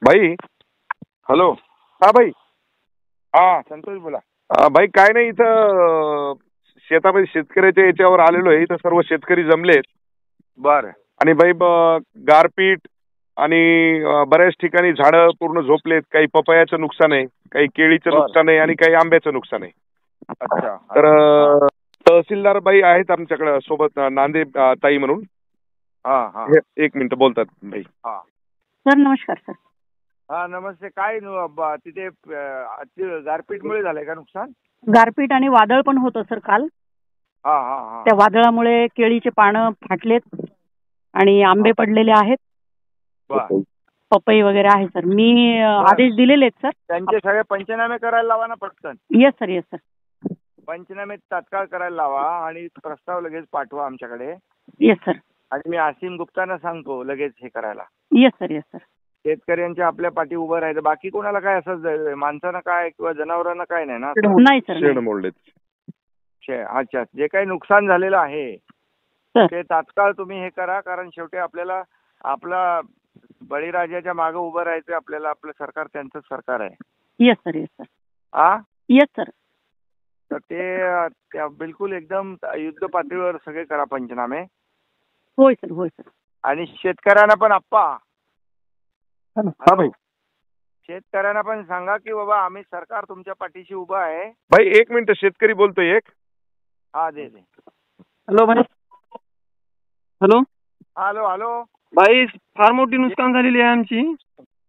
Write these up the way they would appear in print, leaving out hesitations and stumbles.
भाई. हॅलो. हा भाई. हा संतोष बोला. भाई काय नाही, इथं शेतामध्ये शेतकऱ्याच्या याच्यावर आलेलो आहे. इथं सर्व शेतकरी जमलेत. बर. आणि भाई गारपीट आणि बऱ्याच ठिकाणी झाडं पूर्ण झोपलेत. काही पपयाचं नुकसान आहे, काही केळीचं नुकसान आहे आणि काही आंब्याचं नुकसान आहे. अच्छा. तर तहसीलदार बाई आहेत आमच्याकडे सोबत, नांदे ताई म्हणून. हा हा. एक मिनिट बोलतात भाई. हा सर नमस्कार सर. हा नमस्ते. काय तिथे गारपीटमुळे झालंय का नुकसान? गारपीट आणि वादळ पण होतं सर काल. हा हा हा. त्या वादळामुळे केळीचे पानं फाटलेत आणि आंबे पडलेले आहेत. बर. पपई वगैरे आहे सर. मी आदेश दिलेले आहेत सर. त्यांचे सगळे पंचनामे करायला लावा ना पटकन. Yes sir, yes sir. पंचनामे तात्काळ करायला लावा आणि प्रस्ताव लगेच पाठवा आमच्याकडे. Yes sir. आणि मी आसिम गुप्तांना सांगतो लगेच हे करायला. Yes sir, yes sir. शेतकऱ्यांच्या आपल्या पाठी उभं राहायचं. बाकी कोणाला काय असं माणसांना काय किंवा जनावरांना काय नाही ना? नाही सर. शेड मोडलेत. अच्छा. जे काही नुकसान झालेलं आहे सर. ते तात्काळ तुम्ही हे करा. कारण शेवटी आपल्याला आपला बळीराजाच्या मागे उभं राहायचं. आपल्याला आपलं सरकार त्यांचं सरकार आहे. Yes sir, yes sir. हा. Yes sir. तर ते बिलकुल एकदम युद्ध पातळीवर सगळे करा पंचनामे. होय सर, होय सर. आणि शेतकऱ्यांना पण आप्पा. हा भाई. शेतकऱ्यांना पण सांगा की बाबा आम्ही सरकार तुमच्या पाठीशी उभं आहे. भाई एक मिनिट, शेतकरी बोलतोय एक. हा दे. हॅलो भाई. हॅलो. Hello hello. भाई फार मोठी नुकसान झालेली आहे आमची.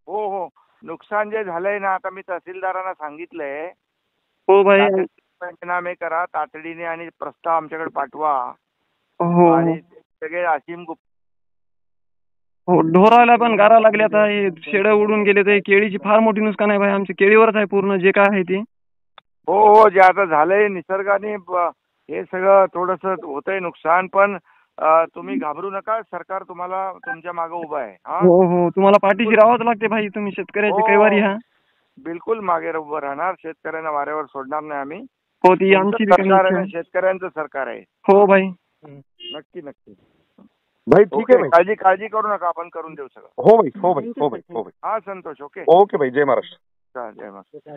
हो. नुकसान जे झालंय ना, आता मी तहसीलदारांना सांगितलंय. हो भाई. पंचनामे करा तातडीने आणि प्रस्ताव आमच्याकडे पाठवा. हो. आणि सगळे आसिम गुप्ता. हो, ढोराला पण गारा लागल्या. आता हे शेड उडून गेले. तर केळीची फार मोठी नुकसान आहे भाई. आमच्या केळीवरच आहे पूर्ण जे काय आहे ते. हो जे आता झालंय निसर्गाने हे सगळं थोडंसं होतंय नुकसान. पण तुम्ही घाबरू नका. सरकार तुम्हाला तुमच्या मागे उभं आहे. हो, तुम्हाला पाठीशी राहावंच लागते भाई. तुम्ही शेतकऱ्याचे कैवारी. हा बिलकुल मागे उभं राहणार. शेतकऱ्यांना वाऱ्यावर सोडणार नाही आम्ही. हो, ती आमची सरकार आहे, शेतकऱ्यांचं सरकार आहे. हो भाई. नक्की भाई ठीक आहे भाई. काळजी करू नका. आपण करून देऊ सगळं. हो भाई. हा संतोष. ओके भाई. जय महाराष्ट्र. जय महाराष्ट्र.